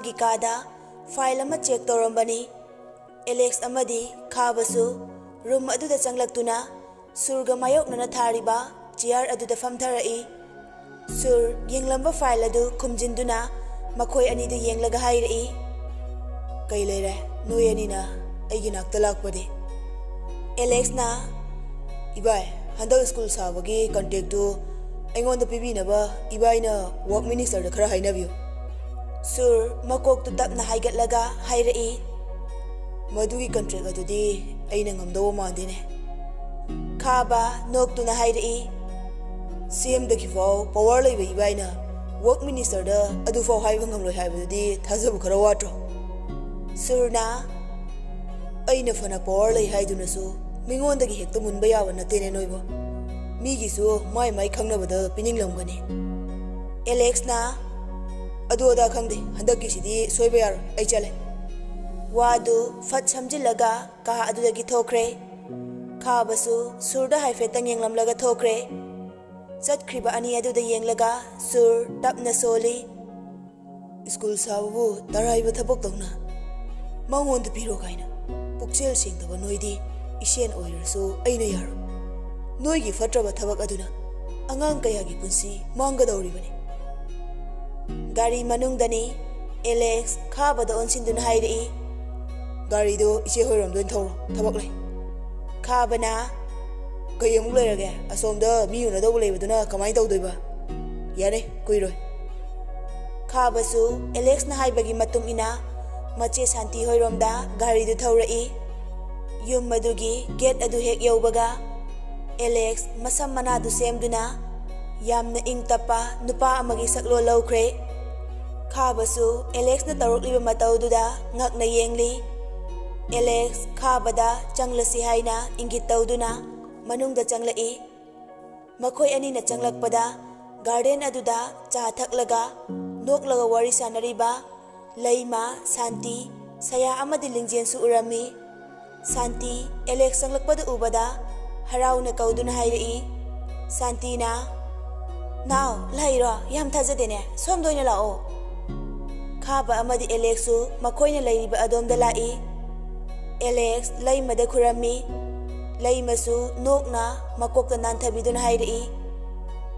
magi kada file ama check torambani. Alex amadi khabasu room aduda changlaktuna surga mayoknana thariba chair aduda famtharai. Sur yenglamba file adu khumjinduna makhoi ani du yenglaga hairai. Kai lere noi ani na aigi nakta lakpade. Alex na ibai handal school sabagi contact tu aingonda pibinaba ibai na work minister da khara hainabiyo. Sur makok tu tapna haigatlaga hairai. Madugi contract adudi aina ngamdawa mandine. Khaba noktuna hairai. CM da kifau power laiba ibai na work minister da adu fau haiba ngamloi haibadudi thajabu khara watro. Surna aina fana power lai haidunasu mingondagi hekta munba yawa natene noibo migisu mai mai khangnabada pininglamgani. Alex na adu oda khangde handaki sidi soiba yar ai chale wadu fat samjilaga ka adudagi thokre khabasu surda haife tang yenglamlaga thokre chatkriba ani aduda yenglaga sur tapna soli school sabu taraiba thabok tawna mangon da piro kaina pukchel singdaba noidi isen oirasu aina yaro noigi fatraba thabak aduna angang kayagi punsi manggadawribani. Gari manungdani Alex khabada onsinduna hairi. Gari do iche hoirom don thoro thabak lai. Khabana kayamuk leirage asomda miyuna daw leibaduna kamai tawdoiba yare kuiroi. Khabasu Alex na haibagi matung ina mache santi hoiromda gari du thaurai. Yum madugi gate adu hek yaubaga Alex masam mana du semduna yamna ingtapa nupa amagi saklo lawkre. Khabasu Alex na tarukliba matawduda ngakna yengli. Alex khabada changlasi haina ingit tawduna manungda changlai. Makhoi ani na changlakpada garden aduda cha thaklaga noklaga wari sanariba Laima, Santi, saya amadi lingjen su urami. Santi, Alex sanglakpada ubada harau na kauduna hairai. Santi na now lairo yam thajadene somdoina lao. Khaba amadi Alexu makoina lairiba adomda lai. Alex laima da khurami. Laima su nokna makokta nanthabiduna hairai.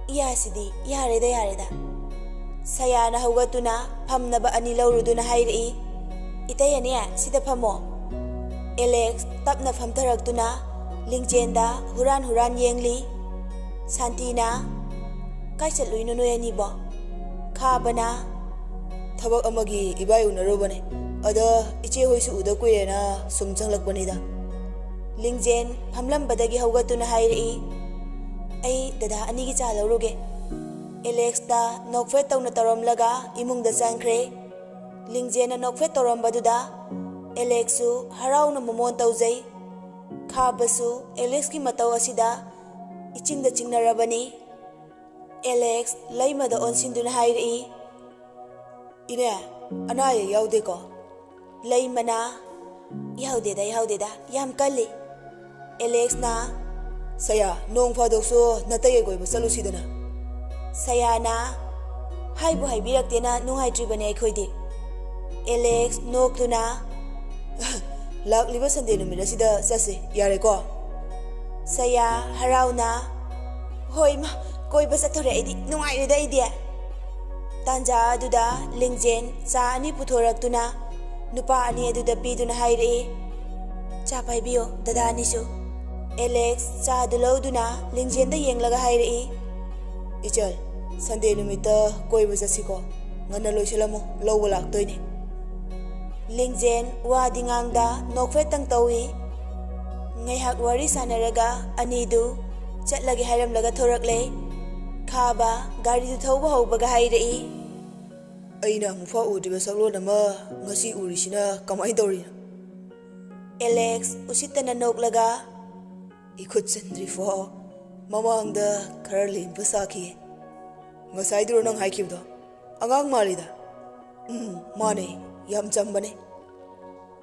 Iyasidi yareda. Sayana haugatuna phamnaba ani lauruduna hairai. Itayane sida phamo. Alex tapna phamtharaktuna lingjenda huran yengli. Santina kaichatluino noyani bo. Khabana thabak amagi ibai unarubane ada iche hoisu uda kuirena sum changlakbanida. Lingjen phamlambadagi haugatuna hairai. Ai dada anigi cha lauruge. Alex da nokfet tawna taramlaga imungda changkre. Lingjena nokfet tarambaduda Alexu harauna momon tawjai. Khabasu Alex ki mataw asida ichingda chingnarabani. Alex laimada onsinduna hairai. Ine anaya yaude ko. Laimana yaudeda yam kalli. Alex na saya nong fadokso nataye goiba chalusidana. Sayana haibu haibirakdena nunghaidribane aikhoide. Alex noktuna lakliba Sunday numira sida chase yare ko. Saya harauna hoi ma koiba chathore aidi nungaireda aidi. Tanja aduda lingjen cha ani puthoraktuna nupa ani aduda piduna hairai. Cha paibiyo dada anisu. Alex cha dulauduna lingjenda yenglaga hairai. Echal Sunday numita koiba chasiko ngana loiselamo lawba laktoine. Lingjen wadingangda nokfetang tawi. Ngaihak wari sanaraga anidu chatlagi hairamlaga thorakle. Khaba gari du thauba haubaga hairai. Aina mufa udiba saklon ama ngasi urisina kamai tawrina. Alex usitana noklaga ikhut chandri fo mamangda khara lempa sakhi. Ngasai duro nang haikibdo angang malida. Mane yam chambane.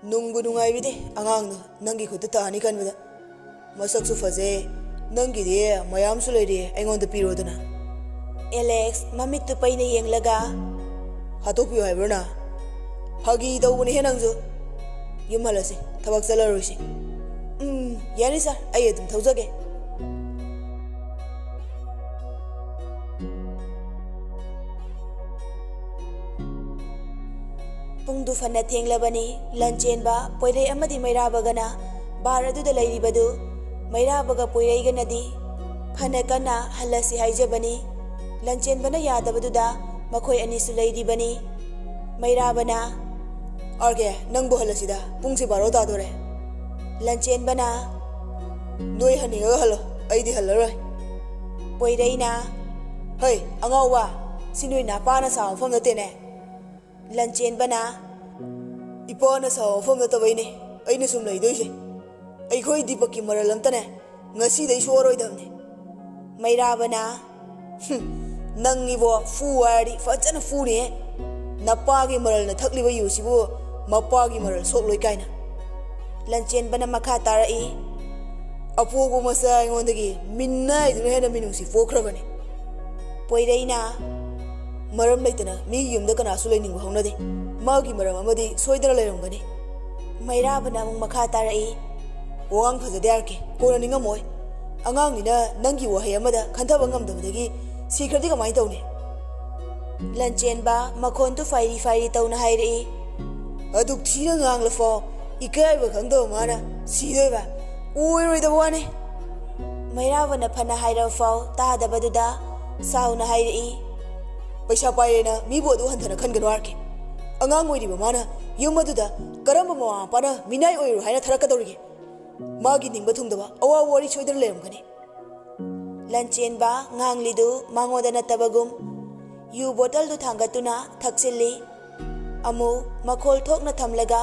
Nungbu nungaibide angang no nangi khutta tani kanbada. Masaksu faje nangi de mayam su leide aingonda pirodana. Alex mamit tu paina yenglaga hatokpiyo haibrona. ꯐꯥꯒꯤ ꯇꯧꯕꯅꯤ ꯍꯦ ꯅꯪꯁꯨ ꯌꯨꯝ ꯍꯜꯂꯁꯤ ꯊꯕꯛ ꯆꯠꯂꯔꯣꯏꯁꯤ ꯌꯥꯅꯤ ꯁꯥꯔ ꯑꯩ ꯑꯗꯨꯝ ꯊꯧꯖꯒꯦ ꯄꯨꯡꯗꯨ ꯐꯅ ꯊꯦꯡꯂꯕꯅꯤ ꯂꯟꯆꯦꯟꯕ ꯄꯣꯏꯔꯩ ꯑꯃꯗꯤ ꯃꯩꯔꯥꯕꯒꯅ ꯕꯥꯔ ꯑꯗꯨꯗ ꯂꯩꯔꯤꯕꯗꯨ ꯃꯩꯔꯥꯕꯒ ꯄꯣꯏꯔꯩꯒꯅꯗꯤ ꯐꯅ ꯀꯟꯅ ꯍꯜꯂꯁꯤ ꯍꯥꯏꯖꯕꯅꯤ ꯂꯟꯆꯦꯟꯕꯅ ꯌꯥꯗꯕꯗꯨꯗ ꯃꯈꯣꯏ ꯑꯅꯤꯁꯨ ꯂꯩꯔꯤꯕꯅꯤ ꯃꯩꯔꯥꯕꯅ ꯑꯥꯔꯀꯦ ꯅꯪꯕꯨ ꯍꯜꯂꯁꯤꯗ ꯄꯨꯡꯁꯤ 12 ꯇꯥꯗꯣꯔꯦ ꯂꯟꯆꯦꯟꯕꯅ ꯅꯣꯏ ꯍꯟꯅꯤꯡꯉꯒ ꯍꯜꯂꯣ ꯑꯩꯗꯤ ꯍꯜꯂꯔꯣꯏ ꯄꯣꯏꯔꯩꯅ ꯍꯩ ꯑꯉꯥꯎꯕ ꯁꯤ ꯅꯣꯏ ꯅꯥꯄꯥꯅ ꯁꯥꯕ ꯃꯐꯝ ꯅꯠꯇꯦꯅꯦ ꯂꯟꯆꯦꯟꯕꯅ ꯏꯄꯥꯅ ꯁꯥꯕ ꯃꯐꯝ ꯅꯠꯇꯕꯩꯅꯦ ꯑꯩꯅ ꯁꯨꯝ ꯂꯩꯗꯣꯏꯁꯦ ꯑꯩꯈꯣꯏ ꯗꯤꯄꯛꯀꯤ ꯃꯔꯜ ꯑꯝꯇꯅꯦ ꯉꯁꯤꯗꯩ ꯁꯣꯔꯣꯏꯗꯕꯅꯤ ꯃꯩꯔꯥꯕꯅ ꯅꯪꯒꯤꯕꯣ ꯐꯨ ꯍꯥꯏꯔꯗꯤ ꯐꯖꯅ ꯐꯨꯅꯤꯍꯦ ꯅꯄꯥꯒꯤ ꯃꯔꯜꯅ ꯊꯛꯂꯤꯕ ꯌꯨꯁꯤꯕꯨ ꯃꯄꯥꯒꯤ ꯃꯔꯜ ꯁꯣꯛꯂꯣꯏ ꯀꯥꯏꯅ ꯂꯟꯆꯦꯟꯕꯅ ꯃꯈꯥ ꯇꯥꯔꯛꯏ ꯑꯄꯣꯛꯄ ꯃꯆꯥ ꯑꯩꯉꯣꯟꯗꯒꯤ ꯃꯤꯟꯅꯥꯏꯗꯨꯅ ꯍꯦꯟꯅ ꯃꯤꯅꯨꯡꯁꯤ ꯄꯣꯛꯈ꯭ꯔꯕꯅꯤ ꯄꯣꯏꯔꯩꯅ ꯃꯔꯝ ꯂꯩꯇꯅ ꯃꯤꯒꯤ ꯌꯨꯝꯗ ꯀꯅꯥꯁꯨ ꯂꯩꯅꯤꯡꯕ ꯍꯧꯅꯗꯦ ꯃꯥꯒꯤ ꯃꯔꯝ ꯑꯃꯗꯤ ꯁꯣꯏꯗꯅ ꯂꯩꯔꯝꯒꯅꯤ ꯃꯩꯔꯥꯕꯅ ꯑꯃꯨꯛ ꯃꯈꯥ ꯇꯥꯔꯛꯏ ꯋꯥꯉꯥꯡ ꯐꯖꯗꯦ ꯌꯥꯔꯛꯀꯦ ꯀꯣꯟꯅ ꯅꯤꯡꯉꯝꯃꯣꯏ ꯑꯉꯥꯡꯅꯤꯅ ꯅꯪꯒꯤ ꯋꯥꯍꯩ ꯑꯃꯗ ꯈꯟꯊꯕ ꯉꯝꯗꯕꯗꯒꯤ ꯁꯤꯈ꯭ꯔꯗꯤ ꯀꯃꯥꯏꯅ ꯇꯧꯅꯤ ꯂꯟꯆꯦꯟꯕ ꯃꯈꯣꯟꯗꯨ ꯐꯥꯏꯔꯤ ꯐꯥꯏꯔꯤ ꯇꯧꯅ ꯍꯥꯏꯔꯛꯏ ꯑꯗꯨꯛ ꯊꯤꯅ ꯉꯥꯡꯂꯐꯥꯎ ꯏꯀꯥꯏꯕ ꯈꯪꯗꯕ ꯃꯥꯅ ꯁꯤꯗꯣꯏꯕ ꯑꯣꯏꯔꯣꯏꯗꯕ ꯋꯥꯅꯤ ꯃꯩꯔꯥꯕꯅ ꯐꯅ ꯍꯥꯏꯔꯐꯥꯎ ꯇꯥꯗꯕꯗꯨꯗ ꯁꯥꯎꯅ ꯍꯥꯏꯔꯛꯏ ꯄꯩꯁꯥ ꯄꯥꯏꯔꯦꯅ ꯃꯤꯕꯨ ꯑꯗꯨ ꯍꯟꯊꯅ ꯈꯟꯒꯅꯨ ꯍꯥꯏꯔꯛꯀꯦ ꯑꯉꯥꯡ ꯑꯣꯏꯔꯤꯕ ꯃꯥꯅ ꯌꯨꯝ ꯑꯗꯨꯗ ꯀꯔꯝꯕ ꯃꯃꯥ ꯃꯄꯥꯅ ꯃꯤꯅꯥꯏ ꯑꯣꯏꯔꯣ ꯍꯥꯏꯅ ꯊꯔꯛꯀꯗꯧꯔꯤꯒꯦ ꯃꯥꯒꯤ ꯅꯤꯡꯕ ꯊꯨꯡꯗꯕ ꯑꯋꯥꯕ ꯋꯥꯔꯤ ꯁꯣꯏꯗꯅ ꯂꯩꯔꯝꯒꯅꯤ ꯂꯟꯆꯦꯟꯕ ꯉꯥꯡꯂꯤꯗꯨ ꯃꯉꯣꯟꯗ ꯅꯠꯇꯕꯒꯨꯝ ꯌꯨ ꯕꯣꯇꯜꯗꯨ ꯊꯥꯡꯒꯠꯇꯨꯅ ꯊꯛꯆꯤꯜꯂꯤ ꯑꯃꯨꯛ ꯃꯈꯣꯜ ꯊꯣꯛꯅ ꯊꯝꯂꯒ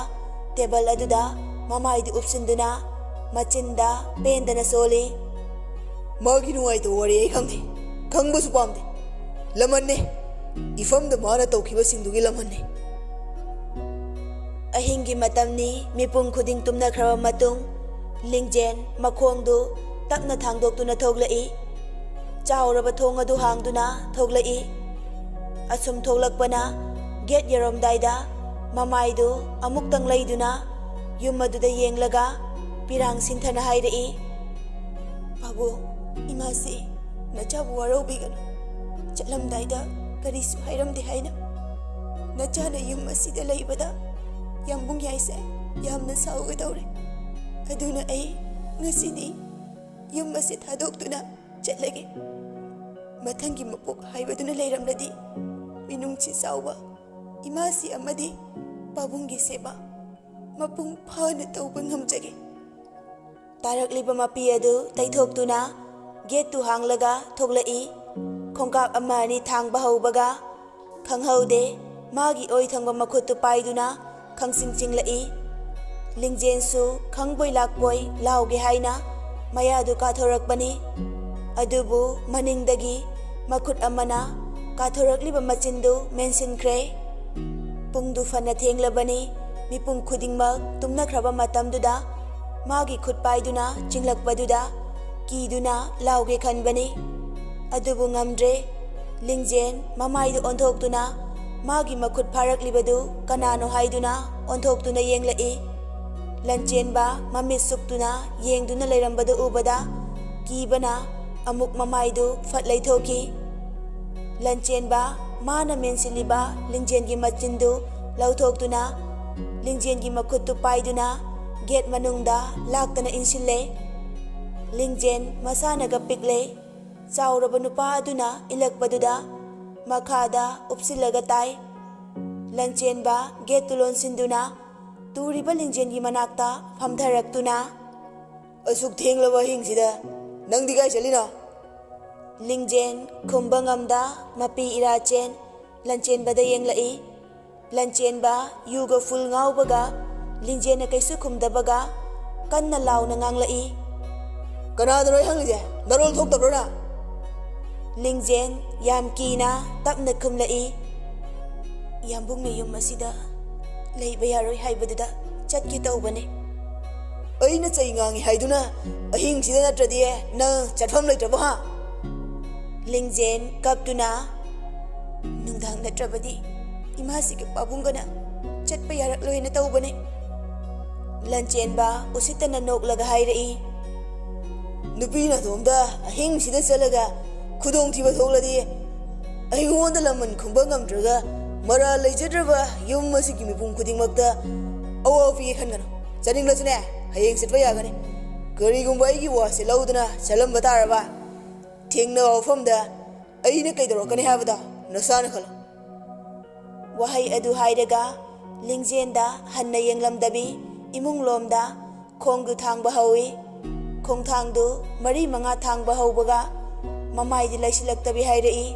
ꯇꯦꯕꯜ ꯑꯗꯨꯗ ꯃꯃꯥꯏꯗꯨ ꯎꯞꯁꯤꯟꯗꯨꯅ ꯃꯆꯤꯟꯗ ꯄꯦꯟꯗꯅ ꯁꯣꯜꯂꯤ ꯃꯥꯒꯤ ꯅꯨꯡꯉꯥꯏꯇꯕ ꯋꯥꯔꯤ ꯑꯩ ꯈꯪꯗꯦ ꯈꯪꯕꯁꯨ ꯄꯥꯝꯗꯦ ꯂꯃꯟꯅꯦ ꯏꯐꯝꯗ ꯃꯥꯅ ꯇꯧꯈꯤꯕꯁꯤꯡꯗꯨꯒꯤ ꯂꯃꯟꯅꯦ ꯑꯍꯤꯡꯒꯤ ꯃꯇꯝꯅꯤ ꯃꯤꯄꯨꯝ ꯈꯨꯗꯤꯡ ꯇꯨꯝꯅꯈ꯭ꯔꯕ ꯃꯇꯨꯡ ꯂꯤꯡꯖꯦꯟ ꯃꯈꯣꯡꯗꯨ ꯇꯞꯅ ꯊꯥꯡꯗꯣꯛꯇꯨꯅ ꯊꯣꯛꯂꯛꯏ ꯆꯥꯎꯔꯕ ꯊꯣꯡ ꯑꯗꯨ ꯍꯥꯡꯗꯨꯅ ꯊꯣꯛꯂꯛꯏ ꯑꯁꯨꯝ ꯊꯣꯛꯂꯛꯄꯅ ꯒꯦꯠ ꯌꯧꯔꯝꯗꯥꯏꯗ ꯃꯃꯥꯏꯗꯨ ꯑꯃꯨꯛꯇꯪ ꯂꯩꯗꯨꯅ ꯌꯨꯝ ꯑꯗꯨꯗ ꯌꯦꯡꯂꯒ ꯄꯤꯔꯥꯡ ꯁꯤꯟꯊꯅ ꯍꯥꯏꯔꯛꯏ ꯄꯥꯕꯨꯡ ꯏꯃꯥꯁꯤ ꯅꯆꯥꯕꯨ ꯋꯥꯔꯧꯕꯤꯒꯅꯨ ꯆꯠꯂꯝꯗꯥꯏꯗ ꯀꯔꯤꯁꯨ ꯍꯥꯏꯔꯝꯗꯦ ꯍꯥꯏꯅ ꯅꯆꯥꯅ ꯌꯨꯝ ꯑꯁꯤꯗ ꯂꯩꯕꯗ ꯌꯥꯝꯕꯨꯡ ꯌꯥꯏꯁꯦ ꯌꯥꯝꯅ ꯁꯥꯎꯒꯗꯧꯔꯦ ꯑꯗꯨꯅ ꯑꯩ ꯉꯁꯤꯗꯤ ꯌꯨꯝ ꯑꯁꯤ ꯊꯥꯗꯣꯛꯇꯨꯅ ꯆꯠꯂꯒꯦ ꯃꯊꯪꯒꯤ ꯃꯄꯣꯛ ꯍꯥꯏꯕꯗꯨꯅ ꯂꯩꯔꯝꯂꯗꯤ ꯃꯤꯅꯨꯡꯁꯤ ꯆꯥꯎꯕ ꯏꯃꯥꯁꯤ ꯑꯃꯗꯤ ꯄꯥꯕꯨꯡꯒꯤ ꯁꯦꯕꯥ ꯃꯄꯨꯡ ꯐꯥꯅ ꯇꯧꯕ ꯉꯝꯖꯒꯦ ꯇꯥꯔꯛꯂꯤꯕ ꯃꯄꯤ ꯑꯗꯨ ꯇꯩꯊꯣꯛꯇꯨꯅ ꯒꯦꯠꯇꯨ ꯍꯥꯡꯂꯒ ꯊꯣꯛꯂꯛꯏ ꯈꯣꯡꯀꯥꯞ ꯑꯃ ꯑꯅꯤ ꯊꯥꯡꯕ ꯍꯧꯕꯒ ꯈꯪꯍꯧꯗꯦ ꯃꯥꯒꯤ ꯑꯣꯏ ꯊꯪꯕ ꯃꯈꯨꯠꯇꯨ ꯄꯥꯏꯗꯨꯅ ꯈꯪꯁꯤꯡ ꯆꯤꯡꯂꯛꯏ ꯂꯤꯡꯖꯦꯟꯁꯨ ꯈꯪꯕꯣꯏ ꯂꯥꯛꯄꯣꯏ ꯂꯥꯎꯒꯦ ꯍꯥꯏꯅ ꯃꯌꯥꯗꯨ ꯀꯥꯊꯣꯔꯛꯄꯅꯤ ꯑꯗꯨꯕꯨ ꯃꯅꯤꯡꯗꯒꯤ ꯃꯈꯨꯠ ꯑꯃꯅ ꯀꯥꯊꯣꯔꯛꯂꯤꯕ ꯃꯆꯤꯟꯗꯨ ꯃꯦꯟꯁꯤꯟꯈ꯭ꯔꯦ ꯄꯨꯡꯗꯨ ꯐꯅ ꯊꯦꯡꯂꯕꯅꯤ ꯃꯤꯄꯨꯝ ꯈꯨꯗꯤꯡꯃꯛ ꯇꯨꯝꯅꯈ꯭ꯔꯕ ꯃꯇꯝꯗꯨꯗ ꯃꯥꯒꯤ ꯈꯨꯠ ꯄꯥꯏꯗꯨꯅ ꯆꯤꯡꯂꯛꯄꯗꯨꯗ ꯀꯤꯗꯨꯅ ꯂꯥꯎꯒꯦ ꯈꯟꯕꯅꯤ ꯑꯗꯨꯕꯨ ꯉꯝꯗ꯭ꯔꯦ ꯂꯤꯡꯖꯦꯟ ꯃꯃꯥꯏꯗꯨ ꯑꯣꯟꯊꯣꯛꯇꯨꯅ ꯃꯥꯒꯤ ꯃꯈꯨꯠ ꯐꯥꯔꯛꯂꯤꯕꯗꯨ ꯀꯅꯥꯅꯣ ꯍꯥꯏꯗꯨꯅ ꯑꯣꯟꯊꯣꯛꯇꯨꯅ ꯌꯦꯡꯂꯛꯏ ꯂꯟꯆꯦꯟꯕ ꯃꯃꯤꯠ ꯁꯨꯛꯇꯨꯅ ꯌꯦꯡꯗꯨꯅ ꯂꯩꯔꯝꯕꯗꯨ ꯎꯕꯗ ꯀꯤꯕꯅ ꯑꯃꯨꯛ ꯃꯃꯥꯏꯗꯨ ꯐꯠ ꯂꯩꯊꯣꯛꯈꯤ ꯂꯟꯆꯦꯟꯕ ꯃꯥꯅ ꯃꯦꯟꯁꯤꯜꯂꯤꯕ ꯂꯤꯡꯖꯦꯟꯒꯤ ꯃꯆꯤꯟꯗꯨ ꯂꯧꯊꯣꯛꯇꯨꯅ ꯂꯤꯡꯖꯦꯟꯒꯤ ꯃꯈꯨꯠꯇꯨ ꯄꯥꯏꯗꯨꯅ ꯒꯦꯠ ꯃꯅꯨꯡꯗ ꯂꯥꯛꯇꯅ ꯏꯟꯁꯤꯜꯂꯦ ꯂꯤꯡꯖꯦꯟ ꯃꯁꯥꯅꯒ ꯄꯤꯛꯂꯦ ꯆꯥꯎꯔꯕ ꯅꯨꯄꯥ ꯑꯗꯨꯅ ꯏꯜꯂꯛꯄꯗꯨꯗ ꯃꯈꯥꯗ ꯎꯞꯁꯤꯜꯂꯒ ꯇꯥꯏ ꯂꯟꯆꯦꯟꯕ ꯒꯦꯠꯇꯨ ꯂꯣꯟꯁꯤꯟꯗꯨꯅ ꯇꯨꯔꯤꯕ ꯂꯤꯡꯖꯦꯟꯒꯤ ꯃꯅꯥꯛꯇ ꯐꯝꯊꯔꯛꯇꯨꯅ ꯑꯁꯨꯛ ꯊꯦꯡꯂꯕ ꯑꯍꯤꯡꯁꯤꯗ ꯅꯪꯗꯤ ꯀꯥꯏ ꯆꯠꯂꯤꯅꯣ ꯂꯤꯡꯖꯦꯟ ꯈꯨꯝꯕ ꯉꯝꯗ ꯃꯄꯤ ꯏꯔꯥꯆꯦꯟ ꯂꯟꯆꯦꯟꯕꯗ ꯌꯦꯡꯂꯛꯏ ꯂꯟꯆꯦꯟꯕ ꯌꯨꯒ ꯐꯨꯜ ꯉꯥꯎꯕꯒ ꯂꯤꯡꯖꯦꯟꯅ ꯀꯩꯁꯨ ꯈꯨꯝꯗꯕꯒ ꯀꯟꯅ ꯂꯥꯎꯅ ꯉꯥꯡꯂꯛꯏ ꯀꯅꯥꯗꯅꯣ ꯍꯪꯂꯤꯁꯦ ꯅꯔꯣꯜ ꯊꯣꯛꯇꯕ꯭ꯔꯣꯅ ꯂꯤꯡꯖꯦꯟ ꯌꯥꯝ ꯀꯤꯅ ꯇꯞꯅ ꯈꯨꯝꯂꯛꯏ ꯌꯥꯝꯕꯨꯡꯅ ꯌꯨꯝ ꯑꯁꯤꯗ ꯂꯩꯕ ꯌꯥꯔꯣꯏ ꯍꯥꯏꯕꯗꯨꯗ ꯆꯠꯀꯦ ꯇꯧꯕꯅꯦ ꯑꯩꯅ ꯆꯩ ꯉꯥꯡꯉꯤ ꯍꯥꯏꯗꯨꯅ ꯑꯍꯤꯡꯁꯤꯗ ꯅꯠꯇ꯭ꯔꯗꯤ ꯅꯪ ꯆꯠꯐꯝ ꯂꯩꯇ꯭ꯔꯕꯣ ꯍꯥ ꯂꯤꯡꯖꯦꯟ ꯀꯞꯇꯨꯅ ꯅꯨꯡꯗꯥꯡ ꯅꯠꯇ꯭ꯔꯕꯗꯤ ꯏꯃꯥꯁꯤꯒ ꯄꯥꯕꯨꯡꯒꯅ ꯆꯠꯄ ꯆꯠꯂꯣꯏꯅ ꯇꯧꯕꯅꯤ ꯂꯟꯆꯦꯟꯕ ꯎꯁꯤꯠꯇꯅ ꯅꯣꯛꯂꯒ ꯍꯥꯏꯔꯛꯏ ꯅꯨꯄꯤꯅ ꯊꯣꯝꯗ ꯑꯍꯤꯡꯁꯤꯗ ꯆꯠꯂꯒ ꯈꯨꯗꯣꯡꯊꯤꯕ ꯊꯣꯛꯂꯗꯤ ꯑꯩꯉꯣꯟꯗ ꯂꯃꯟ ꯈꯨꯝꯕ ꯉꯝꯗ꯭ꯔꯒ ꯃꯔꯥꯜ ꯂꯩꯖꯗ꯭ꯔꯕ ꯌꯨꯝ ꯑꯁꯤꯒꯤ ꯃꯤꯄꯨꯝ ꯈꯨꯗꯤꯡꯃꯛꯇ ꯑꯋꯥꯕ ꯄꯤꯒꯦ ꯈꯟꯒꯅꯨ ꯆꯠꯅꯤꯡꯂꯁꯨꯅꯦ ꯍꯌꯦꯡ ꯆꯠꯄ ꯌꯥꯒꯅꯤ ꯀꯔꯤꯒꯨꯝꯕ ꯑꯩꯒꯤ ꯋꯥꯁꯦ ꯂꯧꯗꯨꯅ ꯆꯠꯂꯝꯕ ꯇꯥꯔꯕ ꯊꯦꯡꯅꯕ ꯃꯐꯝꯗ ꯑꯩꯅ ꯀꯩꯗꯧꯔꯛꯀꯅꯤ ꯍꯥꯏꯕꯗꯣ ꯅꯁꯥꯅ ꯈꯜꯂꯣ ꯋꯥꯍꯩ ꯑꯗꯨ ꯍꯥꯏꯔꯒ ꯂꯤꯡꯖꯦꯟꯗ ꯍꯟꯅ ꯌꯦꯡꯂꯝꯗꯕꯤ ꯏꯃꯨꯡꯂꯣꯝꯗ ꯈꯣꯡꯗꯨ ꯊꯥꯡꯕ ꯍꯧꯏ ꯈꯣꯡꯊꯥꯡꯗꯨ 4-5 ꯊꯥꯡꯕ ꯍꯧꯕꯒ ꯃꯃꯥꯏꯗꯤ ꯂꯩꯁꯤꯜꯂꯛꯇꯕꯤ ꯍꯥꯏꯔꯛꯏ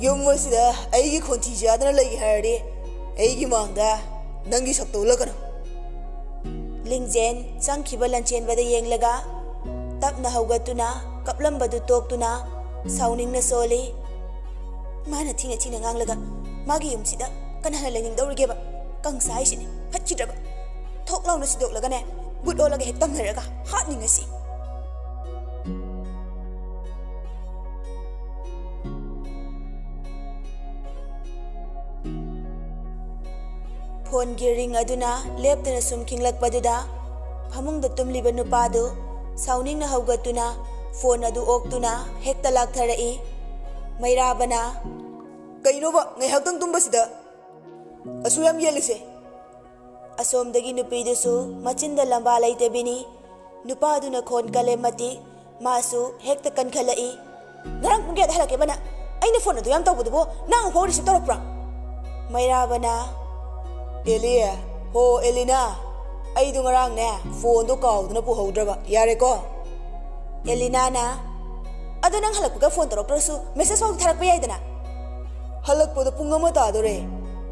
ꯌꯨꯝ ꯑꯁꯤꯗ ꯑꯩꯒꯤ ꯈꯣꯟꯊꯤ ꯆꯥꯗꯅ ꯂꯩꯒꯦ ꯍꯥꯏꯔꯗꯤ ꯑꯩꯒꯤ ꯃꯥꯡꯗ ꯅꯪꯒꯤ ꯁꯛꯇꯣ ꯎꯠꯂꯛꯀꯅꯨ ꯂꯤꯡꯖꯦꯟ ꯆꯪꯈꯤꯕ ꯂꯟꯆꯦꯟꯕꯗ ꯌꯦꯡꯂꯒ ꯇꯞꯅ ꯍꯧꯒꯠꯇꯨꯅ ꯀꯞꯂꯝꯕꯗꯨ ꯇꯣꯛꯇꯨꯅ ꯁꯥꯎꯅꯤꯡꯅ ꯁꯣꯜꯂꯤ ꯃꯥꯅ ꯊꯤꯅ ꯉꯥꯡꯂꯒ ꯃꯥꯒꯤ ꯌꯨꯝꯁꯤꯗ ꯀꯅꯥꯅ ꯂꯩꯅꯤꯡꯗꯧꯔꯤꯒꯦꯕ ꯀꯪꯁꯥ ꯍꯥꯏꯁꯤꯅꯦ ꯐꯠꯈꯤꯗ꯭ꯔꯕ ꯊꯣꯛ ꯂꯥꯎꯅ ꯁꯤꯗꯣꯛꯂꯒꯅꯦ ꯕꯨꯠ ꯑꯣꯜꯂꯒ ꯍꯦꯛ ꯇꯝꯅꯔꯒ ꯍꯥꯠꯅꯤꯡꯉꯁꯤ ꯐꯣꯟꯒꯤ ꯔꯤꯡ ꯑꯗꯨꯅ ꯂꯦꯞꯇꯅ ꯁꯨꯝ ꯈꯤꯡꯂꯛꯄꯗꯨꯗ ꯐꯃꯨꯡꯗ ꯇꯨꯝꯂꯤꯕ ꯅꯨꯄꯥꯗꯨ ꯁꯥꯎꯅꯤꯡꯅ ꯍꯧꯒꯠꯇꯨꯅ ꯐꯣꯟ ꯑꯗꯨ ꯑꯣꯛꯇꯨꯅ ꯍꯦꯛꯇ ꯂꯥꯛꯊꯔꯛꯏ ꯃꯩꯔꯥꯕꯅ ꯀꯩꯅꯣꯕ ꯉꯥꯏꯍꯥꯛꯇꯪ ꯇꯨꯝꯕꯁꯤꯗ ꯑꯁꯨ ꯌꯥꯝ ꯌꯦꯜꯂꯤꯁꯦ ꯑꯁꯣꯝꯗꯒꯤ ꯅꯨꯄꯤꯗꯨꯁꯨ ꯃꯆꯤꯟꯗ ꯂꯝꯕꯥ ꯂꯩꯇꯕꯤꯅꯤ ꯅꯨꯄꯥꯗꯨꯅ ꯈꯣꯟ ꯀꯜꯂꯦ ꯃꯇꯤꯛ ꯃꯥꯁꯨ ꯍꯦꯛꯇ ꯀꯟꯈꯠꯂꯛꯏ ꯉꯔꯥꯡ ꯄꯨꯡ ꯀꯌꯥꯗ ꯍꯜꯂꯛꯀꯦꯕ ꯅꯪ ꯑꯩꯅ ꯐꯣꯟ ꯑꯗꯨ ꯌꯥꯝ ꯇꯧꯕꯗꯨꯕꯨ ꯅꯪ ꯑꯃꯨꯛꯐꯥꯎ ꯔꯤꯁꯤꯞ ꯇꯧꯔꯛꯄ꯭ꯔꯥ ꯃꯩꯔꯥꯕꯅ ꯑꯦꯂꯤ ꯍꯣ ꯑꯦꯂꯤꯅꯥ ꯑꯩꯗꯣ ꯉꯔꯥꯡꯅꯦ ꯐꯣꯟꯗꯣ ꯀꯥꯎꯗꯨꯅ ꯄꯨꯍꯧꯗ꯭ꯔꯕ ꯌꯥꯔꯦꯀꯣ ꯑꯦꯂꯤꯅꯥꯅ ꯑꯗꯣ ꯅꯪ ꯍꯜꯂꯛꯄꯒ ꯐꯣꯟ ꯇꯧꯔꯛꯇ꯭ꯔꯁꯨ ꯃꯦꯁꯦꯖ ꯐꯥꯎ ꯊꯥꯔꯛꯄ ꯌꯥꯏꯗꯅ ꯍꯜꯂꯛꯄꯗ ꯄꯨꯡ 1 ꯇꯥꯗꯣꯔꯦ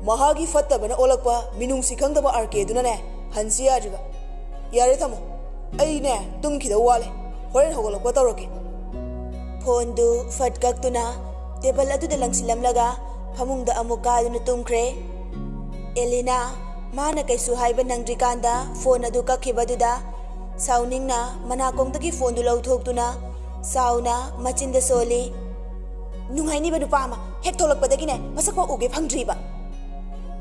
ꯃꯍꯥꯒꯤ ꯐꯠꯇꯕꯅ ꯑꯣꯜꯂꯛꯄ ꯃꯤꯅꯨꯡꯁꯤ ꯈꯪꯗꯕ ꯑꯥꯔꯀꯦꯗꯨꯅꯅꯦ ꯍꯟꯁꯤ ꯌꯥꯗ꯭ꯔꯤꯕ ꯌꯥꯔꯦ ꯊꯝꯃꯣ ꯑꯩꯅꯦ ꯇꯨꯝꯈꯤꯗꯧ ꯋꯥꯠꯂꯦ ꯍꯣꯔꯦꯟ ꯍꯧꯒꯠꯂꯛꯄ ꯇꯧꯔꯛꯀꯦ ꯐꯣꯟꯗꯨ ꯐꯠ ꯀꯛꯇꯨꯅ ꯇꯦꯕꯜ ꯑꯗꯨꯗ ꯂꯪꯁꯤꯜꯂꯝꯂꯒ ꯐꯃꯨꯡꯗ ꯑꯃꯨꯛ ꯀꯥꯗꯨꯅ ꯇꯨꯝꯈ꯭ꯔꯦ ꯑꯦꯂꯤꯅꯥ ꯃꯥꯅ ꯀꯩꯁꯨ ꯍꯥꯏꯕ ꯅꯪꯗ꯭ꯔꯤꯀꯥꯟꯗ ꯐꯣꯟ ꯑꯗꯨ ꯀꯛꯈꯤꯕꯗꯨꯗ ꯁꯥꯎꯅꯤꯡꯅ ꯃꯅꯥꯀꯣꯡꯗꯒꯤ ꯐꯣꯟꯗꯨ ꯂꯧꯊꯣꯛꯇꯨꯅ ꯆꯥꯎꯅ ꯃꯆꯤꯟꯗ ꯁꯣꯜꯂꯤ ꯅꯨꯡꯉꯥꯏꯅꯤꯕ ꯅꯨꯄꯥ ꯑꯃ ꯍꯦꯛ ꯊꯣꯛꯂꯛꯄꯗꯒꯤꯅꯦ ꯃꯁꯛꯐꯥꯎ ꯎꯒꯦ ꯐꯪꯗ꯭ꯔꯤꯕ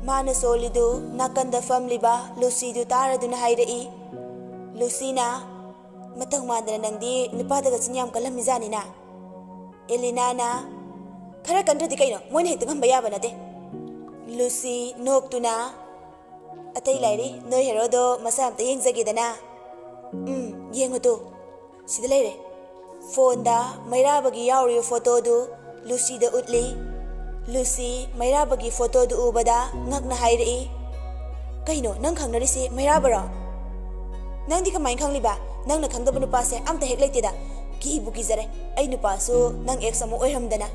ꯃꯥꯅ ꯁꯣꯜꯂꯤꯗꯨ ꯅꯥꯀꯟꯗ ꯐꯝꯂꯤꯕ ꯂꯨꯁꯤꯗꯨ ꯇꯥꯔꯗꯨꯅ ꯍꯥꯏꯔꯛꯏ ꯂꯨꯁꯤꯅ ꯃꯇꯧ ꯃꯥꯟꯗꯅ ꯅꯪꯗꯤ ꯅꯨꯄꯥꯗꯒ ꯆꯤꯟ ꯌꯥꯝ ꯀꯜꯂꯝꯃꯤꯖꯥꯅꯤꯅ ꯑꯦꯂꯤꯅꯥꯅ ꯈꯔ ꯀꯟꯗ꯭ꯔꯗꯤ ꯀꯩꯅꯣ ꯃꯣꯏꯅ ꯍꯦꯛꯇ ꯉꯝꯕ ꯌꯥꯕ ꯅꯠꯇꯦ ꯂꯨꯁꯤ ꯅꯣꯛꯇꯨꯅ ꯑꯇꯩ ꯂꯩꯔꯤ ꯅꯣꯏ ꯍꯦꯔꯣꯗꯣ ꯃꯁꯥ ꯑꯝꯇ ꯌꯦꯡꯖꯒꯦꯗꯅ ꯌꯦꯡꯉꯨ ꯇꯨ ꯁꯤꯗ ꯂꯩꯔꯦ ꯐꯣꯟꯗ ꯃꯩꯔꯥꯕꯒꯤ ꯌꯥꯎꯔꯤꯕ ꯐꯣꯇꯣꯗꯨ ꯂꯨꯁꯤꯗ ꯎꯠꯂꯤ ꯂꯨꯁꯤ ꯃꯩꯔꯥꯕꯒꯤ ꯐꯣꯇꯣꯗꯨ ꯎꯕꯗ ꯉꯛꯅ ꯍꯥꯏꯔꯛꯏ ꯀꯩꯅꯣ ꯅꯪ ꯈꯪꯅꯔꯤꯁꯤ ꯃꯩꯔꯥꯕꯔꯣ ꯅꯪꯗꯤ ꯀꯃꯥꯏꯅ ꯈꯪꯂꯤꯕ ꯅꯪꯅ ꯈꯪꯗꯕ ꯅꯨꯄꯥꯁꯦ ꯑꯝꯇ ꯍꯦꯛ ꯂꯩꯇꯦꯗ ꯀꯤꯕꯨ ꯀꯤꯖꯔꯦ ꯑꯩ ꯅꯨꯄꯥꯁꯨ ꯅꯪ ꯑꯦꯛꯁ ꯑꯃ ꯑꯣꯏꯔꯝꯗꯅ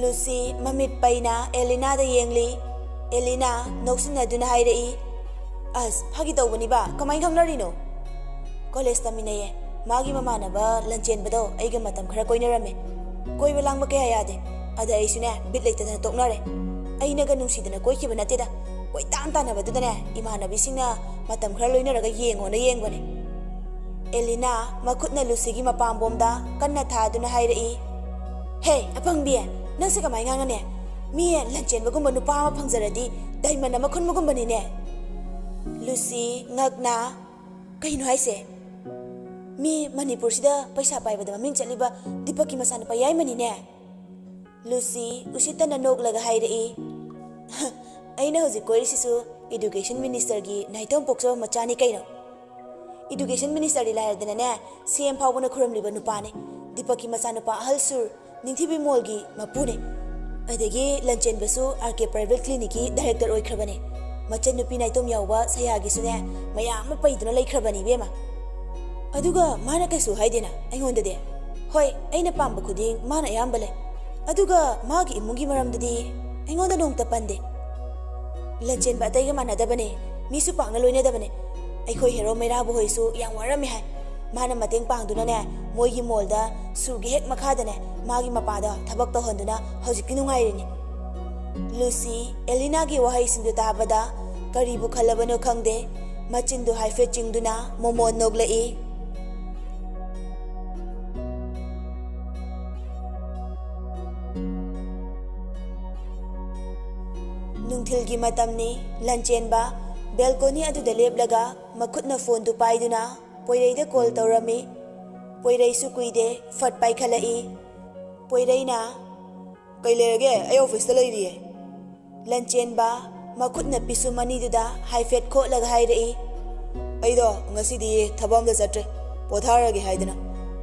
ꯂꯨꯁꯤ ꯃꯃꯤꯠ ꯄꯩꯅ ꯑꯦꯂꯤꯅꯥꯗ ꯌꯦꯡꯂꯤ ꯑꯦꯂꯤꯅꯥ ꯅꯣꯛꯁꯤꯟꯅꯗꯨꯅ ꯍꯥꯏꯔꯛꯏ ꯑꯁ ꯐꯥꯒꯤ ꯇꯧꯕꯅꯤꯕ ꯀꯃꯥꯏꯅ ꯈꯪꯅꯔꯤꯅꯣ ꯀꯣꯂꯦꯖ ꯇꯝꯃꯤꯟꯅꯩꯌꯦ ꯃꯥꯒꯤ ꯃꯃꯥꯟꯅꯕ ꯂꯟꯆꯦꯟꯕꯗꯣ ꯑꯩꯒ ꯃꯇꯝ ꯈꯔ ꯀꯣꯏꯅꯔꯝꯃꯦ ꯀꯣꯏꯕ ꯂꯥꯡꯕ ꯀꯌꯥ ꯌꯥꯗꯦ ꯑꯗ ꯑꯩꯁꯨꯅꯦ ꯕꯤꯠ ꯂꯩꯇꯗꯅ ꯇꯣꯛꯅꯔꯦ ꯑꯩꯅꯒ ꯅꯨꯡꯁꯤꯗꯅ ꯀꯣꯏꯈꯤꯕ ꯅꯠꯇꯦꯗ ꯀꯣꯏꯇꯥꯟ ꯇꯥꯟꯅꯕꯗꯨꯗꯅꯦ ꯏꯃꯥꯟꯅꯕꯤꯁꯤꯡꯅ ꯃꯇꯝ ꯈꯔ ꯂꯣꯏꯅꯔꯒ ꯌꯦꯡꯉꯣꯅ ꯌꯦꯡꯕꯅꯦ ꯑꯦꯂꯤꯅꯥ ꯃꯈꯨꯠꯅ ꯂꯨꯁꯤꯒꯤ ꯃꯄꯥꯝꯕꯣꯝꯗ ꯀꯟꯅ ꯊꯥꯗꯨꯅ ꯍꯥꯏꯔꯛꯏ ꯍꯦ ꯑꯄꯪꯕꯤ ꯅꯪꯁꯦ ꯀꯃꯥꯏꯅ ꯉꯥꯡꯉꯅꯦ ꯃꯤ ꯂꯟꯆꯦꯟꯕꯒꯨꯝꯕ ꯅꯨꯄꯥ ꯑꯃ ꯐꯪꯖꯔꯗꯤ ꯗꯥꯏꯃꯟ ꯑꯃ ꯈꯨꯟꯕꯒꯨꯝꯕꯅꯤꯅꯦ ꯂꯨꯁꯤ ꯉꯛꯅ ꯀꯩꯅꯣ ꯍꯥꯏꯁꯦ ꯃꯤ ꯃꯅꯤꯄꯨꯔꯁꯤꯗ ꯄꯩꯁꯥ ꯄꯥꯏꯕꯗ ꯃꯃꯤꯡ ꯆꯠꯂꯤꯕ ꯗꯤꯄꯛꯀꯤ ꯃꯆꯥꯅꯨꯄꯥ ꯌꯥꯏꯃꯅꯤꯅꯦ ꯂꯨꯁꯤ ꯎꯁꯤꯠꯇꯅ ꯅꯣꯛꯂꯒ ꯍꯥꯏꯔꯛꯏ ꯑꯩꯅ ꯍꯧꯖꯤꯛ ꯀꯣꯏꯔꯤꯁꯤꯁꯨ ꯏꯗꯨꯀꯦꯁꯟ ꯃꯤꯅꯤꯁꯇꯔꯒꯤ ꯅꯥꯏꯇꯣꯝ ꯄꯣꯛꯆꯕ ꯃꯆꯥꯅꯤ ꯀꯩꯅꯣ ꯏꯗꯨꯀꯦꯁꯟ ꯃꯤꯅꯤꯁꯇꯔꯗꯤ ꯂꯥꯏꯔꯗꯅꯅꯦ ꯁꯤꯑꯦꯝ ꯐꯥꯎꯕꯅ ꯈꯨꯔꯝꯂꯤꯕ ꯅꯨꯄꯥꯅꯤ ꯗꯤꯄꯛꯀꯤ ꯃꯆꯥꯅꯨꯄꯥ ꯑꯍꯜ ꯁꯨꯔ ꯅꯤꯡꯊꯤꯕꯤ ꯃꯣꯜꯒꯤ ꯃꯄꯨꯅꯦ ꯑꯗꯒꯤ ꯂꯟꯆꯦꯟꯕꯁꯨ ꯑꯥꯔ ꯀꯦ ꯄ꯭ꯔꯥꯏꯚꯦꯠ ꯀ꯭ꯂꯤꯅꯤꯛꯀꯤ ꯗꯥꯏꯔꯦꯛꯇꯔ ꯑꯣꯏꯈ꯭ꯔꯕꯅꯦ ꯃꯆꯟꯅꯨꯄꯤ ꯅꯥꯏꯇꯣꯝ ꯌꯥꯎꯕ ꯁꯌꯥꯒꯤꯁꯨꯅꯦ ꯃꯌꯥꯝ ꯑꯃ ꯄꯩꯗꯨꯅ ꯂꯩꯈ꯭ꯔꯕꯅꯤ ꯏꯕꯦꯝꯃ ꯑꯗꯨꯒ ꯃꯥꯅ ꯀꯩꯁꯨ ꯍꯥꯏꯗꯦꯅ ꯑꯩꯉꯣꯟꯗꯗꯤ ꯍꯣꯏ ꯑꯩꯅ ꯄꯥꯝꯕ ꯈꯨꯗꯤꯡ ꯃꯥꯅ ꯑꯌꯥꯝꯕ ꯂꯩ ꯑꯗꯨꯒ ꯃꯥꯒꯤ ꯏꯃꯨꯡꯒꯤ ꯃꯔꯝꯗꯗꯤ ꯑꯩꯉꯣꯟꯗ ꯅꯣꯡꯇ ꯄꯟꯗꯦ ꯂꯟꯆꯦꯟꯕ ꯑꯇꯩꯒ ꯃꯥꯟꯅꯗꯕꯅꯦ ꯃꯤꯁꯨ ꯄꯥꯛꯅ ꯂꯣꯏꯅꯗꯕꯅꯦ ꯑꯩꯈꯣꯏ ꯍꯦꯔꯣ ꯃꯩꯔꯥꯕꯨ ꯍꯣꯏꯁꯨ ꯌꯥꯝ ꯋꯥꯔꯝꯃꯦ ꯍꯥꯏ ꯃꯥꯅ ꯃꯇꯦꯡ ꯄꯥꯡꯗꯨꯅꯅꯦ ꯃꯣꯏꯒꯤ ꯃꯣꯜꯗ ꯁꯨꯔꯒꯤ ꯍꯦꯛ ꯃꯈꯥꯗꯅꯦ ꯃꯥꯒꯤ ꯃꯄꯥꯗ ꯊꯕꯛ ꯇꯧꯍꯟꯗꯨꯅ ꯍꯧꯖꯤꯛꯇꯤ ꯅꯨꯡꯉꯥꯏꯔꯤꯅꯤ ꯂꯨꯁꯤ ꯑꯦꯂꯤꯅꯥꯒꯤ ꯋꯥꯍꯩꯁꯤꯡꯗꯨ ꯇꯥꯕꯗ ꯀꯔꯤꯕꯨ ꯈꯜꯂꯕꯅꯣ ꯈꯪꯗꯦ ꯃꯆꯤꯟꯗꯨ ꯍꯥꯏꯐꯦꯠ ꯆꯤꯡꯗꯨꯅ ꯃꯣꯃꯣꯟ ꯅꯣꯛꯂꯛꯏ Nungthilgi matamni Lanchenba balcony aduda leblaga makhutna phone tu paiduna Poireida call tawrami Poirei su kuide fat pai khalai Poireina kai lerage ay office ta leiriye Lanchenba makhutna pisu mani duda haifet kho laga hairei aido ngasidi thabam da chatre potharage haidana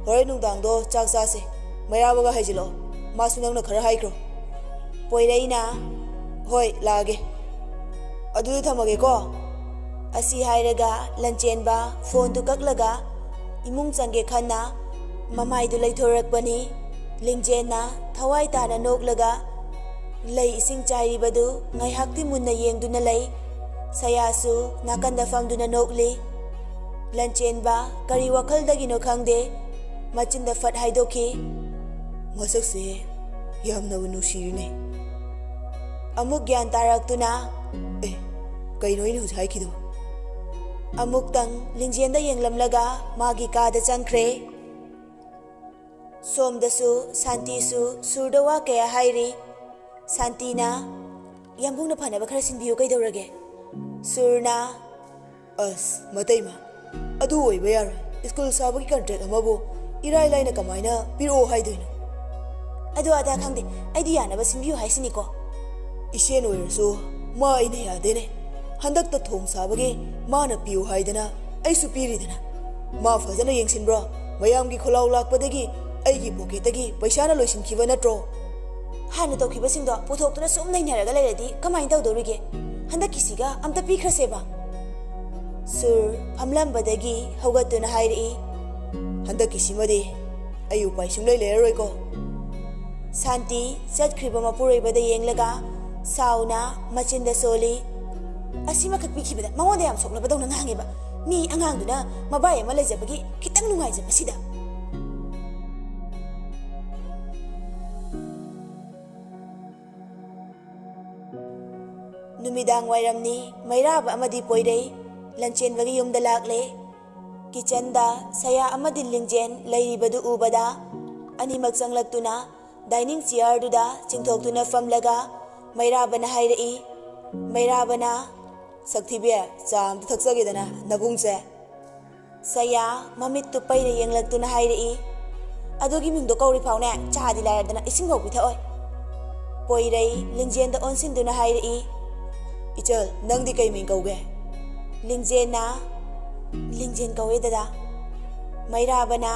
hore nungdang do chak chase mayabaga haijilo masu nangna khara haikro Poireina hoi lage adu thamage ko asi hairaga Lanchenba phone tu kaklaga imung change khanna mamai du leithorakpani lingjena thawai tana noklaga lei ising chairi badu ngai hakti munna yengduna lei sayasu nakanda famduna nokli Lanchenba kari wakhal dagino khangde machinda fat haidoki masakse yamna nushirine amuk gyan taraktuna kaino ine hujai kido amuk tang lingjenda yenglamlaga magi kada changkhre somdasu santisu surdawa kaya hairi santina yambungna phanaba khara sinbiyo kaidorage surna as mataima adu oiba yar school sabagi contract amabu irai laina kamaina piro haidoino adu ada khangde aidi yanaba sinbiyo haisini ko isen oirasu ma ine yadene handak ta thong sabagi mana piyo haidana aisu piridana ma fazana yengsinbro mayamgi kholaw lakpadagi aigi pocketagi paisa na loisin khiba natro hana to khiba singdo pothok tuna sum nei naraga leredi kamain taw dorige handak kisiga amta pikhraseba sur phamlam badagi hogatuna hairi handak kisimadi ayu pai sunglai leroi ko santi chatkriba mapuroi bada yenglaga sauna machinda soli asima khak pikhibada mamonda yam sokna badong ngangeba mi angangduna mabai ama lejabagi kitang nungai jabasida numidang wairamni mairaba amadi poirei Lanchenbagi yumda lakle kitchenda saya amadi lingjen leiribadu ubada animak changlaktuna dining chair duda chingthoktuna famlaga mairabana hairei mairabana saktibe cham thaksagedana nabungse saya mamit tu paire yenglaktuna hairei adugi mingdo kauri phawne chadi lairadana ising bau bitha oi poirei lingjenda onsinduna hairei Echal nangdi kai ming kauge lingjena lingjen kawe dada mairabana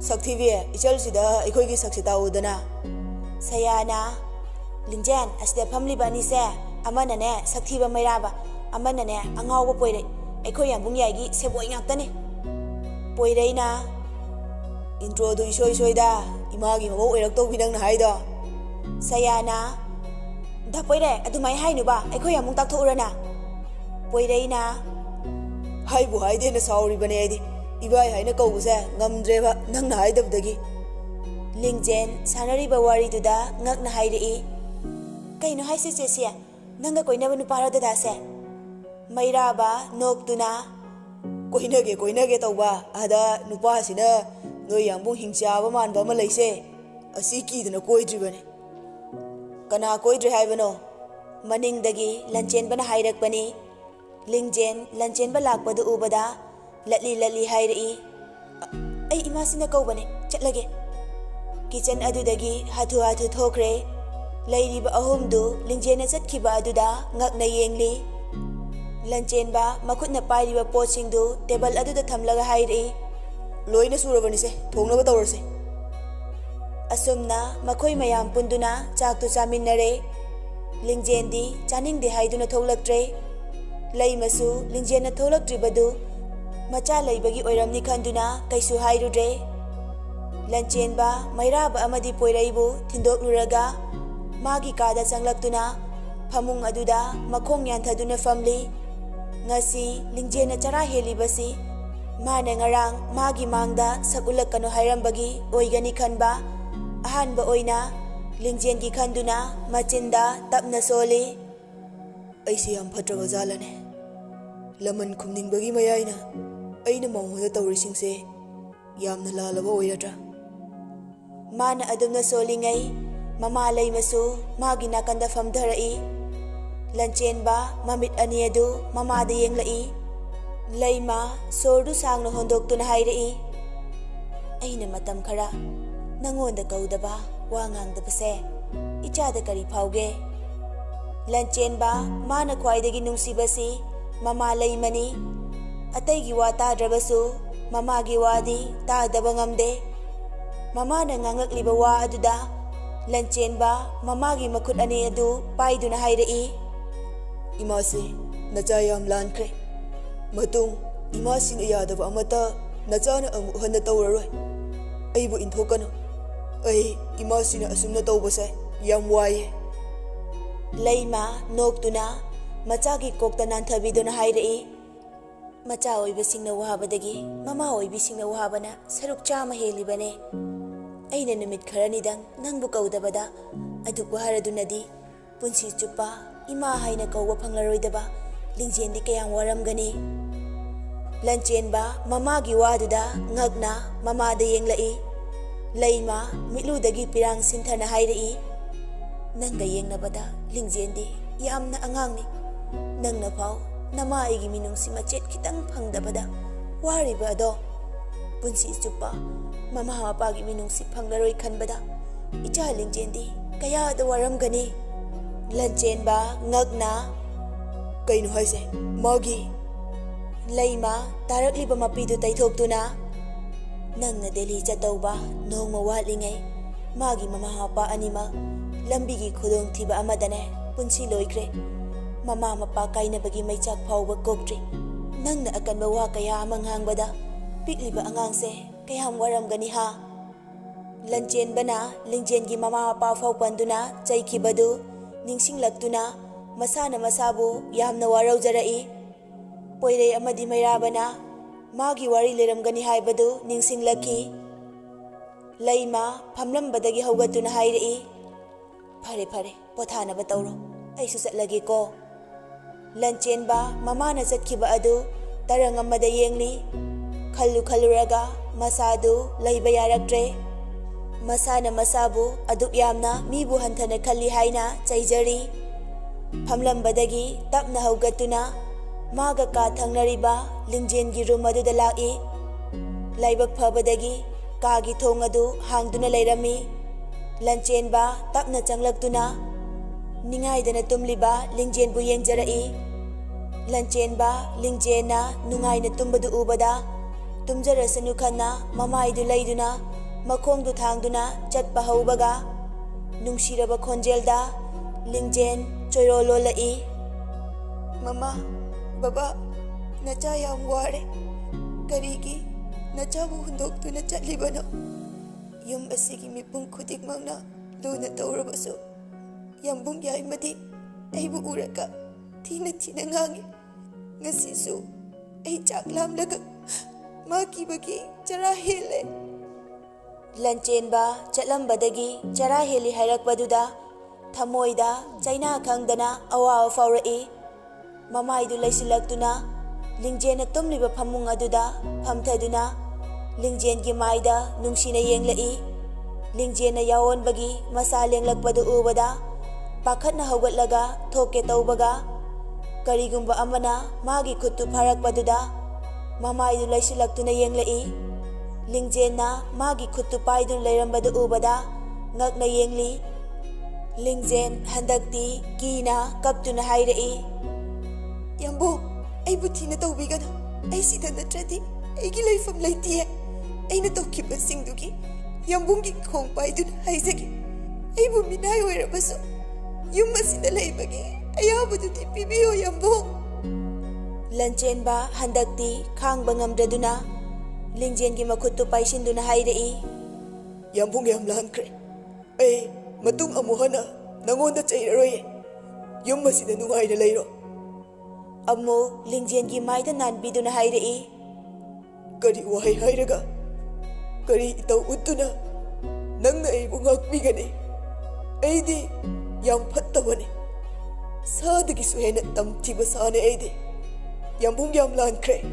saktibe Echal sida ekhoi saksita udana sayana lingjen asda family bani se amana ne saktiba mairaba amana ne angawba poire ekhoi yambung yagi seboi ngaktane poireina intro du isoi da imagi mabo oirak to binang na haido sayana da poire adumai hainuba ekhoi amung tak thurana poireina haibu haide na sauri bane adi ibai haina kawuse ngamdreba nang na haidabdagi lingjen sanari bawari duda ngak na hairei kaino haise chesia nanga koinaba nupara dada se mairaba noktuna koinage tawba ada nupa sina noi yambung hingchaba manba ma leise asi kiduna koidribane kana koidre haibano maningdagi Lanchenbana hairakpani lingjen Lanchenba lakpadu ubada latli hairei ai imasina kaubane chatlage kitchen adudagi hathu thokre leiriba ahumdu lingjena chatkhiba aduda ngakna yengli Lanchenba makhutna pairiba pochingdu table aduda thamlaga hairei loina surabani se thongnaba tawrase asumna makhoi mayam punduna chaktu chaminnare lingjendi chaningde haiduna tholaktre leimasu lingjena tholaktribadu macha leibagi oiramni khanduna kaisu hairudre Lanchenba mairaba amadi poiraibu thindoknuraga magi kada changlaktuna phamung aduda makhong yanthaduna family ngasi lingjena chara helibasi mana ngarang magi mangda sakulakano hairambagi oigani khanba ahanba oina lingjengi khanduna machinda tapna soli aisi yam phatraba jalane laman khumningbagi mayaina aina mawhoda tawrisingse yamna lalaba oiratra mana adumna solingai mama leimasu magi nakanda famdharai Lancenba mamit ani adu mamada yenglai. Laima sordu sangno hondoktuna hairei. Aina matam khara nangonda kaudaba wa ngangdabase ichada kari phauge. Lancenba mana khwaidagi nungsibasi mama laimani. Ataygi wa tadrabasu mamagi wadi tadaba ngamde. Mama na ngangakliba wa aduda Lancenba mamagi makut ani adu paiduna hairei. Imasi nacha yam lankre. Matung imasi na yadaba amata nacha na amu handa tawraroi. Aibu inthokano. Ai imasi na asumna tawbase yam waye. Laima noktuna machagi kokta nanthabiduna hairei. Macha oibasingna wahabadagi mama oibisingna wahabana saruk chama helibane. Aina numit kharanidang nangbu kaudabada aduk waharadunadi punsi chupa ima haina kauwa phanglaroidaba lingjendi kayang waramgani. Lancenba mamagi waduda ngagna mamada yenglai. Laima miludagi pirang sinthana hairei. Nanga yengnabada lingjendi yamna angangni. Nangna phau nama aigi minungsi machet kitang phangdabada wariba ado punsi chupa mama mapagi minungsi phanglaroi khanbada icha lingjendi kaya da waramgani. Lancenba ngagna kainu haise magi. Laima tarakliba mapidu taithoktuna nangna Delhi chatauba nongma watlingai magi mama mapa anima lambigi khudong thiba amadane punsi loikre. Mama mapa kainabagi maichak phauba koktri. Nangna akanba wa kaya amang hangbada pikliba angangse kayam waramgani ha. Lancenbana lingjengi mama mapa phau panduna chaikibadu ningsinglaktuna masana masabu yamna waraujarai. Poirei amadi mairabana magi wari leramgani haibadu ningsinglaki. Laima phamlambadagi haugatuna hairei. Phare phare pothanaba tawro aisu chatlage ko. Lancenba mamana chatkiba adu tarang amada yengli. Khallu khalluraga masadu laiba yaraktre. Masana masabu aduk yamna mibu hanthana khalli haina chaijari. Phamlambadagi tapna haugatuna maga ka thangnariba lingjengi room aduda laki. Laibak phabadagi kagi thong adu hangduna lairami. Lancenba tapna changlaktuna ningaidana tumliba lingjenbu yengjarai. Lancenba lingjena nungaina tumbadu ubada tumjarasanu khanna mamaidu laiduna makhongdu thangduna chatpa haubaga nungsiraba khonjelda lingjen choirololai. Mama baba nacha yam ware karigi nachabu hundoktuna chatlibano. Yum asigi mipung khudikmangna luna tawrabasu yambung yaimadi aibu uraka thina thina ngangi. Ngasisu ai chaklamlaga makibagi chara hele. Lancenba chatlambadagi chara heli hairakbaduda thamoida chaina khangdana awa faurai. Mamaidu laisilaktuna lingjena tumliba phamung aduda phamthaduna lingjengi maida nungsina yenglai. Lingjena yawonbagi masa lenglakpadu ubada pakhatna haugatlaga thoke taubaga karigumba amana magi khuttu pharakpaduda mamaidu laisilaktuna yenglai. Lingjena magi khuttu paidun leirambadu ubada ngakna yengli. Lingjen handakti kina kaptuna hairei. Yambo aibu thina tawbigana ai sida natradi aigi laifam laitiye. Aina tawkiba singdugi yambungi khong paidun haizagi aibu minai oirabasu yum asida laibagi ayabududi pibiyo yambo. Lancenba handakti khangba ngamdraduna lingjengi makhuttu paisinduna hairei. Yambung yam lankre ai matung amuhana nangonda chairaroye yum asida nungaina leiro. Amu lingjengi maida nanbiduna hairei. Kari wahai hairaga kari itau uttuna nangna aibu ngakbigani. Aidi yam fattabani sadagisu hena tamthiba sane aidi yambung yam lankre.